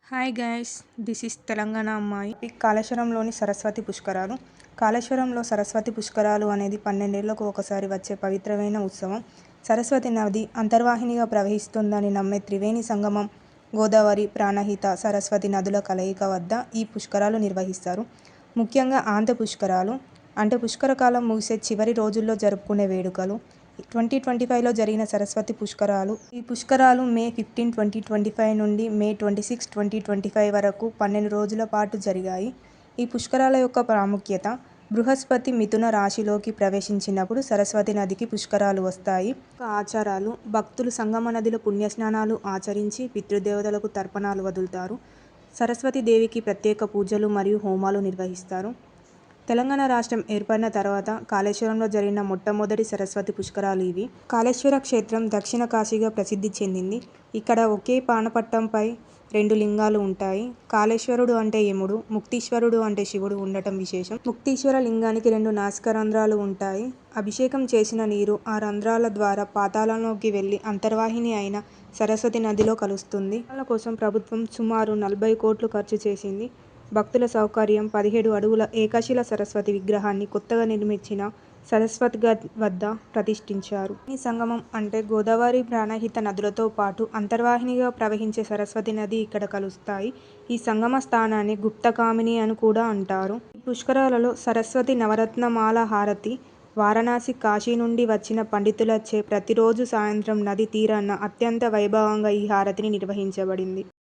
Hi guys, this is Telangana అమ్మాయి. కాళేశ్వరంలోని సరస్వతి పుష్కరాలు. కాళేశ్వరంలో సరస్వతి పుష్కరాలు అనేది 12 ఏళ్లకు ఒకసారి వచ్చే పవిత్రమైన ఉత్సవం. సరస్వతి నది అంతర్వాహినిగా ప్రవహిస్తుందని నమ్మే త్రివేణి సంగమం, గోదావరి, ప్రాణహిత, సరస్వతి నదుల కలయిక వద్ద ఈ పుష్కరాలు నిర్వహిస్తారు. ముఖ్యంగా ఆంత పుష్కరాలు అంటే పుష్కరకాలం ముగిసే చివరి రోజుల్లో జరుపుకునే వేడుకలు. 2025లో జరిగిన సరస్వతి పుష్కరాలు. ఈ పుష్కరాలు మే 15, 2025 నుండి మే 26, 2025 వరకు 12 రోజుల పాటు జరిగాయి. ఈ పుష్కరాల యొక్క ప్రాముఖ్యత: బృహస్పతి మిథున రాశిలోకి ప్రవేశించినప్పుడు సరస్వతి నదికి పుష్కరాలు వస్తాయి. ఆచారాలు: భక్తులు సంగమ నదిలో పుణ్యస్నానాలు ఆచరించి పితృదేవతలకు తర్పణాలు వదులుతారు. సరస్వతి దేవికి ప్రత్యేక పూజలు మరియు హోమాలు నిర్వహిస్తారు. తెలంగాణ రాష్ట్రం ఏర్పడిన తర్వాత కాళేశ్వరంలో జరిగిన మొట్టమొదటి సరస్వతి పుష్కరాలు ఇవి. కాళేశ్వర క్షేత్రం దక్షిణ కాశీగా ప్రసిద్ధి చెందింది. ఇక్కడ ఒకే పానపట్టంపై 2 లింగాలు ఉంటాయి. కాళేశ్వరుడు అంటే యముడు, ముక్తీశ్వరుడు అంటే శివుడు ఉండటం విశేషం. ముక్తీశ్వర లింగానికి 2 నాసికా రంధ్రాలు ఉంటాయి. అభిషేకం చేసిన నీరు ఆ రంధ్రాల ద్వారా పాతాళంలోకి వెళ్లి అంతర్వాహిని అయిన సరస్వతి నదిలో కలుస్తుంది. పుష్కరాల కోసం ప్రభుత్వం సుమారు 40 కోట్లు ఖర్చు చేసింది. భక్తుల సౌకర్యం 17 అడుగుల ఏకశిల సరస్వతి విగ్రహాన్ని కొత్తగా నిర్మించిన సరస్వతి ఘాట్ వద్ద ప్రతిష్ఠించారు. ఈ సంగమం అంటే గోదావరి, ప్రాణహిత నదులతో పాటు అంతర్వాహినిగా ప్రవహించే సరస్వతి నది ఇక్కడ కలుస్తాయి. ఈ సంగమ స్థానాన్ని గుప్తకామిని అని కూడా అంటారు. ఈ పుష్కరాలలో సరస్వతి నవరత్నమాల హారతి వారణాసి, కాశీ నుండి వచ్చిన పండితులచే ప్రతిరోజు సాయంత్రం నది తీరాన అత్యంత వైభవంగా ఈ హారతిని నిర్వహించబడింది.